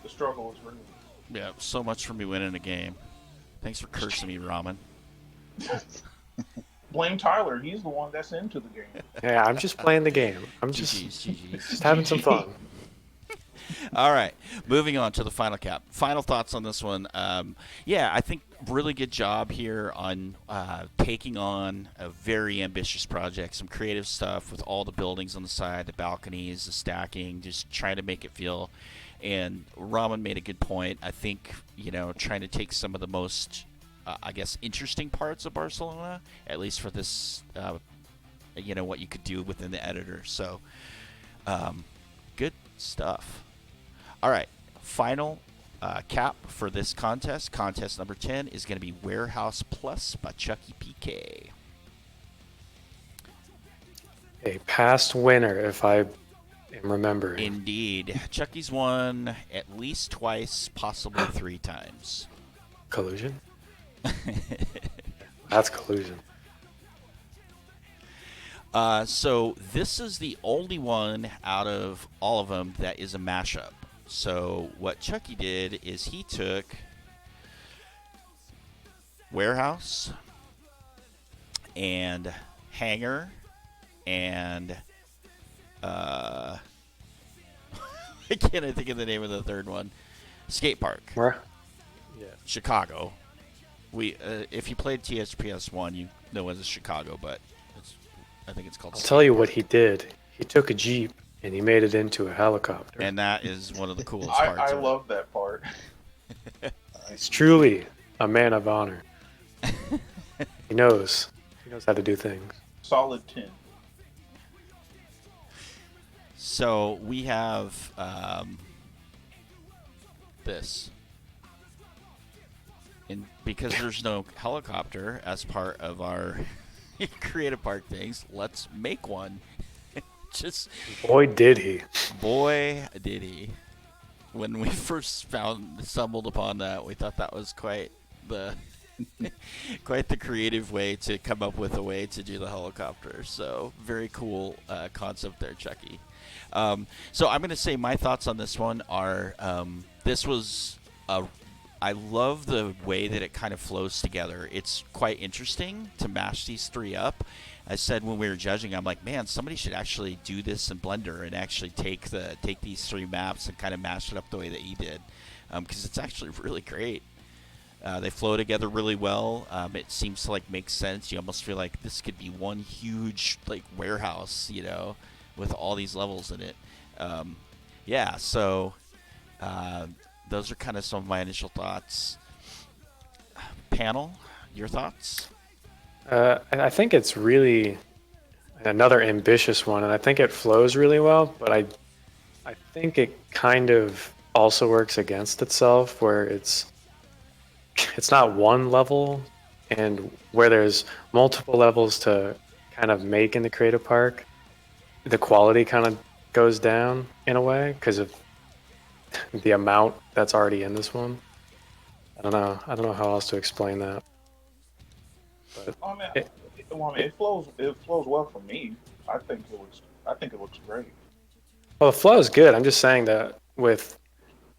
The struggle is real. yeah, so much for me winning a game. Thanks for cursing me, Ramen. Blame Tyler. He's the one that's into the game. Yeah, I'm just playing the game. I'm just GG's. having some fun. All right, moving on to the final cap. Final thoughts on this one. Yeah, I think really good job here on taking on a very ambitious project, some creative stuff with all the buildings on the side, the balconies, the stacking, just trying to make it feel. And Ramen made a good point. I think, trying to take some of the most, I guess, interesting parts of Barcelona, at least for this, what you could do within the editor. So, good stuff. All right, final cap for this contest. Contest number 10 is going to be Warehouse Plus by Chucky PK. A past winner, if I am remembering. Indeed. Chucky's won at least twice, possibly 3 times. Collusion? That's collusion. So this is the only one out of all of them that is a mashup. So what Chucky did is he took Warehouse and Hangar and I can't think of the name of the third one. Skate Park. Where? Yeah. Chicago. We if you played THPS 1, you know it was Chicago, but I think it's called. I'll tell you what he did. He took a Jeep and he made it into a helicopter. And that is one of the coolest parts. I of it. love that part. He's truly a man of honor. He knows how to do things. Solid 10. So we have this. And because there's no helicopter as part of our creative park things, let's make one. Just Boy, did he. boy did he. When we first stumbled upon that, we thought that was quite the quite the creative way to come up with a way to do the helicopter. So very cool concept there, Chucky. So I'm going to say my thoughts on this one are this was I love the way that it kind of flows together. It's quite interesting to mash these 3 up. I said when we were judging, I'm like, man, somebody should actually do this in Blender and actually take these 3 maps and kind of mash it up the way that he did, because it's actually really great. They flow together really well. It seems to like make sense. You almost feel like this could be one huge like warehouse, with all these levels in it. Yeah, so those are kind of some of my initial thoughts. Panel, your thoughts? I think it's really another ambitious one, and I think it flows really well, but I think it kind of also works against itself, where it's not one level, and where there's multiple levels to kind of make in the creative park, the quality kind of goes down in a way because of the amount that's already in this one. I don't know how else to explain that. But It flows well for me. I think it looks great. well, the flow is good. I'm just saying that with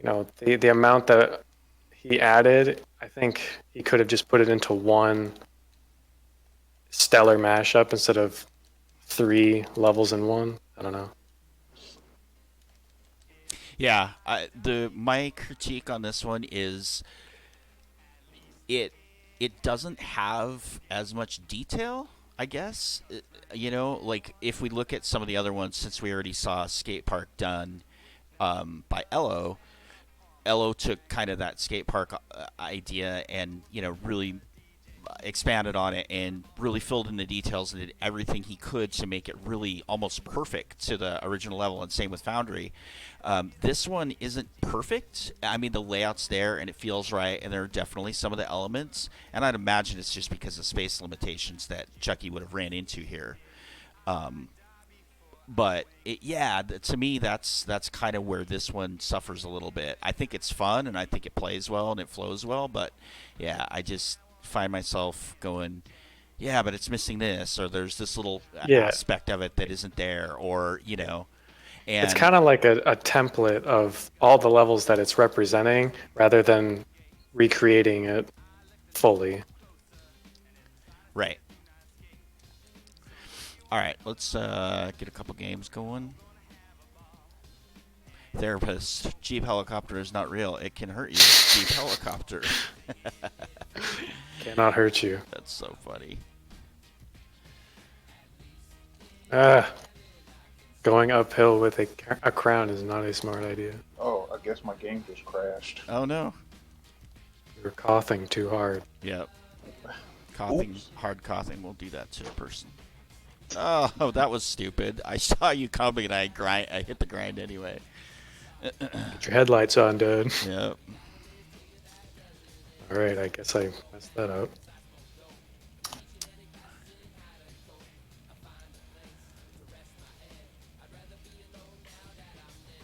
the amount that he added, I think he could have just put it into one stellar mashup instead of 3 levels in one. I don't know. Yeah, my critique on this one is it doesn't have as much detail, I guess. Like if we look at some of the other ones, since we already saw Skate Park done by Ello took kind of that skate park idea and really expanded on it and really filled in the details and did everything he could to make it really almost perfect to the original level, and same with Foundry. This one isn't perfect. I mean, the layout's there and it feels right, and there are definitely some of the elements, and I'd imagine it's just because of space limitations that Chucky would have ran into here. But to me, that's kind of where this one suffers a little bit. I think it's fun and I think it plays well and it flows well, but yeah, I just find myself going, yeah, but it's missing this, or there's this little aspect of it that isn't there, or and it's kind of like a template of all the levels that it's representing rather than recreating it fully. Right. All right, let's get a couple games going. Therapist, Jeep helicopter is not real. It can hurt you. Jeep helicopter. Cannot hurt you. That's so funny. Going uphill with a crown is not a smart idea. Oh, I guess my game just crashed. Oh no. You're coughing too hard. Yep. Coughing, Oops. hard coughing will do that to a person. Oh, that was stupid. I saw you coming and I hit the grind anyway. Get your headlights on, dude. Yep. All right, I guess I messed that up.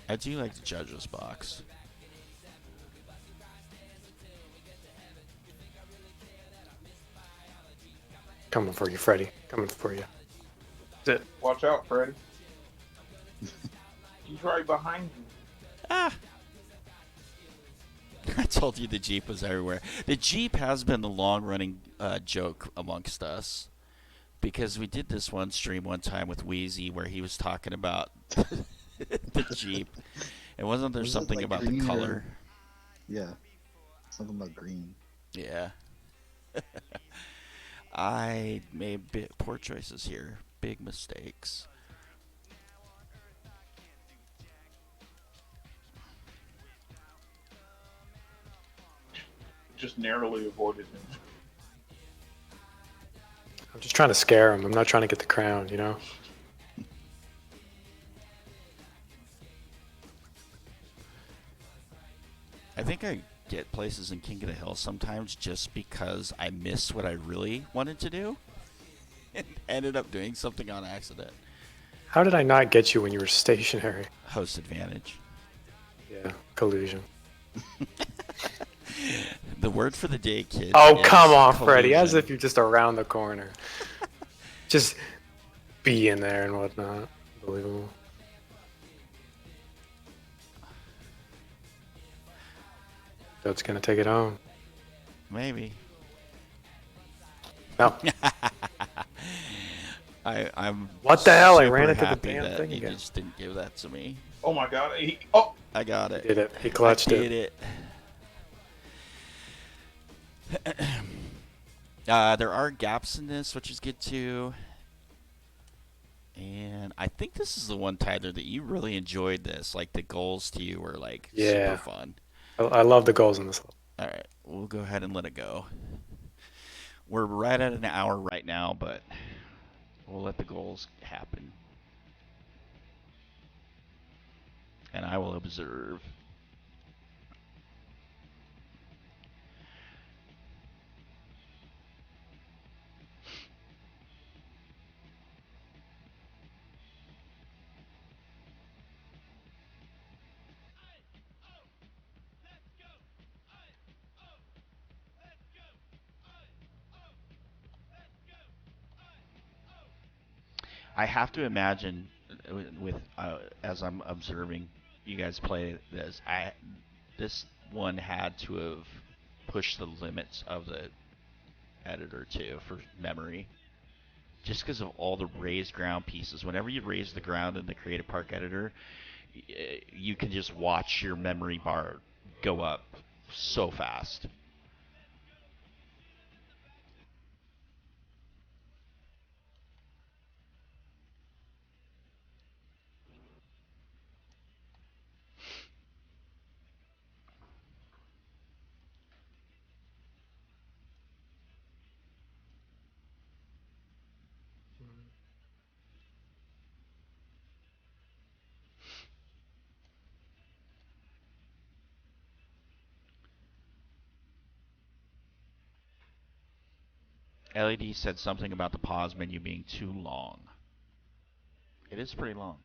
I do like the judges box. Coming for you, Freddy. Coming for you. That's it. Watch out, Freddy. He's right behind you. Ah! I told you the Jeep was everywhere. The Jeep has been the long-running joke amongst us. Because we did this one stream one time with Wheezy where he was talking about the Jeep. And wasn't there Was it, something like, about the green or- color? Yeah. Something about green. Yeah. I made poor choices here. Big mistakes. Just narrowly avoided him. I'm just trying to scare him. I'm not trying to get the crown, you know? I think I get places in King of the Hill sometimes just because I miss what I really wanted to do and ended up doing something on accident. How did I not get you when you were stationary? Host advantage. Yeah, collusion. The word for the day, kid. Oh, is come on, Freddy. As collusion. if you're just around the corner. Just be in there and whatnot. Unbelievable. Joe's gonna take it home. Maybe. No. I'm. What the hell? I super ran into the happy damn that thing he again. just didn't give that to me. Oh my god. Oh! I got it. Did it. He clutched I did it. There are gaps in this, which is good too. And I think this is the one, Tyler, that you really enjoyed this. Like the goals to you were like Yeah. super fun. I love the goals in this level. All right, we'll go ahead and let it go. We're right at an hour right now, but we'll let the goals happen. And I will observe. I have to imagine, with as I'm observing you guys play this, this one had to have pushed the limits of the editor too for memory, just because of all the raised ground pieces. Whenever you raise the ground in the Creative Park editor, you can just watch your memory bar go up so fast. LED said something about the pause menu being too long. It is pretty long.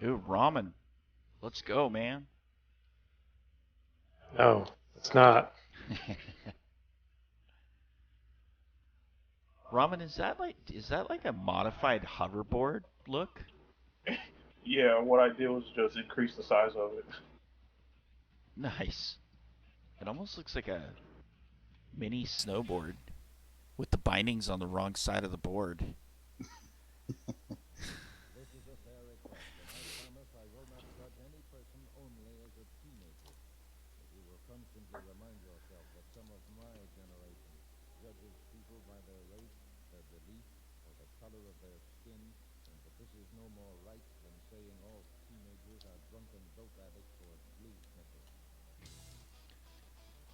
Ooh, ramen. Let's go, man. No, it's not. Ramen, is that like a modified hoverboard look? Yeah, what I did was just increase the size of it. Nice. It almost looks like a mini snowboard with the bindings on the wrong side of the board.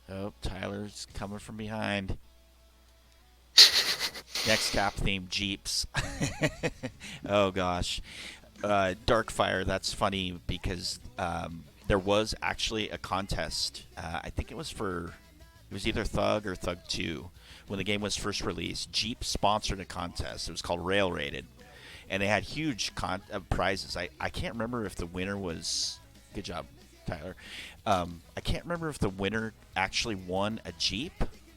Oh, Tyler's coming from behind. Next cap themed Jeeps. Oh gosh. Darkfire, that's funny because there was actually a contest. I think it was either Thug or Thug 2. When the game was first released, Jeep sponsored a contest. It was called Rail Rated. And they had huge prizes. I can't remember if the winner was... Good job, Tyler. I can't remember if the winner actually won a Jeep,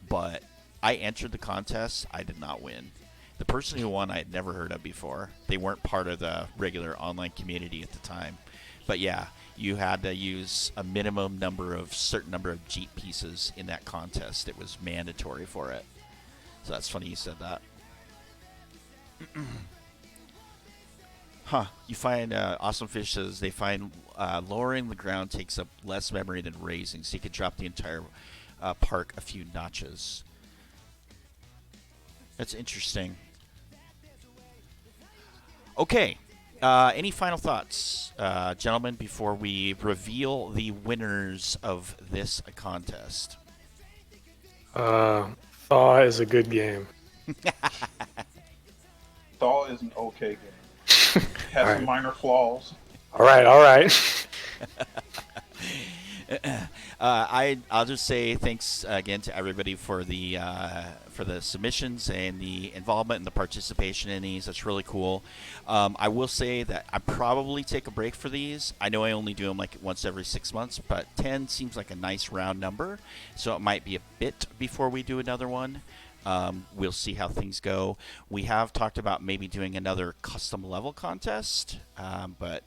but I entered the contest. I did not win. The person who won I had never heard of before. They weren't part of the regular online community at the time. But yeah, you had to use a certain number of Jeep pieces in that contest. It was mandatory for it. So that's funny you said that. Huh. You find Awesome Fish says they find lowering the ground takes up less memory than raising, so you could drop the entire park a few notches. That's interesting. Okay. Any final thoughts, gentlemen, before we reveal the winners of this contest? Thaw is a good game. Thaw is an okay game. Has some Alright. minor flaws. All right. I'll just say thanks again to everybody for the submissions and the involvement and the participation in these. That's really cool. I will say that I probably take a break for these. I know I only do them like once every 6 months, but 10 seems like a nice round number, so it might be a bit before we do another one. We'll see how things go. We have talked about maybe doing another custom level contest, but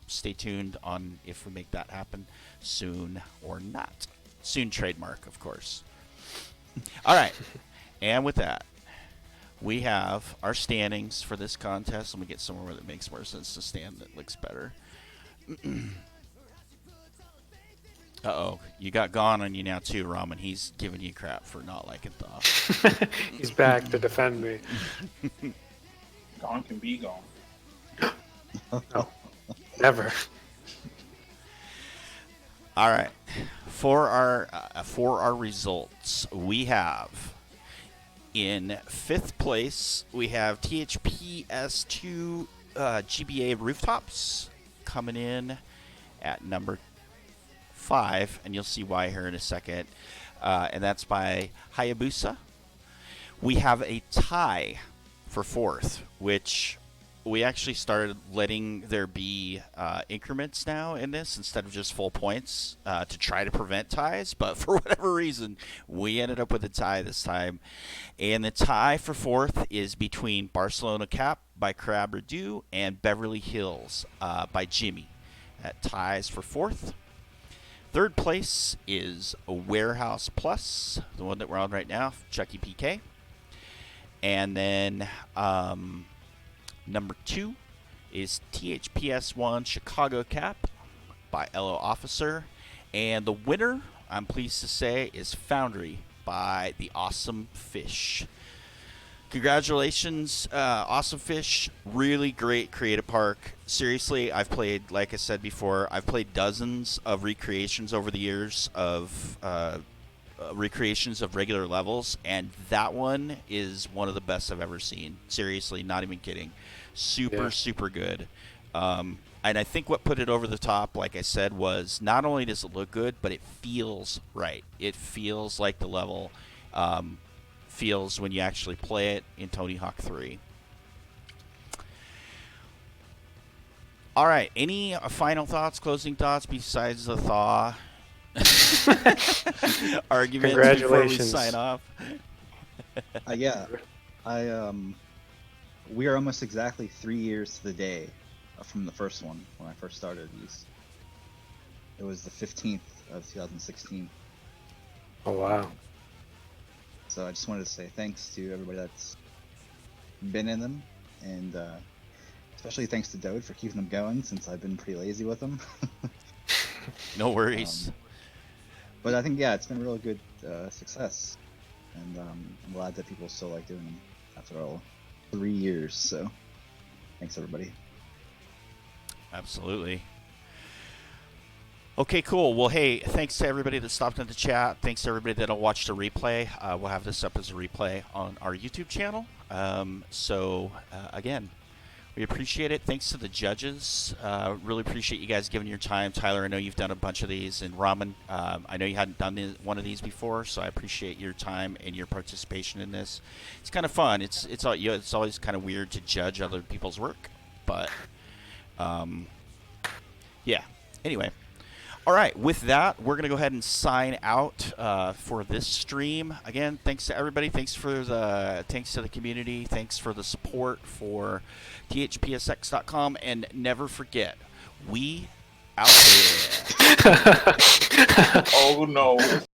stay tuned on if we make that happen soon or not. Soon trademark, of course. All right. And with that, we have our standings for this contest. Let me get somewhere that makes more sense to stand that looks better. Uh-oh. You got Gone on you now, too, Ramen. He's giving you crap for not liking Thaw. He's back to defend me. Gone can be gone. No, never. All right. For our results, we have in 5th place, we have THPS2 GBA Rooftops coming in at number 5, and you'll see why here in a second. And that's by Hayabusa. We have a tie for 4th, which we actually started letting there be increments now in this instead of just full points to try to prevent ties. But for whatever reason, we ended up with a tie this time. And the tie for 4th is between Barcelona Cap by Crab Redu and Beverly Hills by Jimmy. That ties for 4th. 3rd place is a Warehouse Plus, the one that we're on right now, Chucky PK. And then number 2 is THPS1 Chicago Cap by LO Officer. And the winner, I'm pleased to say, is Foundry by the Awesome Fish. Congratulations, Awesome Fish. Really great creative park. Seriously, I've played, like I said before, I've played dozens of recreations over the years of recreations of regular levels, and that one is one of the best I've ever seen. Seriously, not even kidding. Super good. And I think what put it over the top, like I said, was not only does it look good, but it feels right. It feels like the level feels when you actually play it in Tony Hawk 3. All right. Any final thoughts, closing thoughts besides the Thaw arguments before we sign off? Yeah, we are almost exactly 3 years to the day from the first one when I first started these. It was the 15th of 2016. Oh, wow. So I just wanted to say thanks to everybody that's been in them, and especially thanks to Dode for keeping them going since I've been pretty lazy with them. No worries. But I think, yeah, it's been a really good success, and I'm glad that people still like doing them after all 3 years. So thanks, everybody. Absolutely. Okay, cool. Well, hey, thanks to everybody that stopped in the chat. Thanks to everybody that'll watch the replay. We'll have this up as a replay on our YouTube channel. Again, we appreciate it. Thanks to the judges. Really appreciate you guys giving your time. Tyler, I know you've done a bunch of these, and Raman, I know you hadn't done one of these before, so I appreciate your time and your participation in this. It's kind of fun. It's always kind of weird to judge other people's work, but yeah. Anyway. All right, with that, we're going to go ahead and sign out for this stream. Again, thanks to everybody. Thanks to the community. Thanks for the support for THPSX.com. And never forget, we out here. Oh no.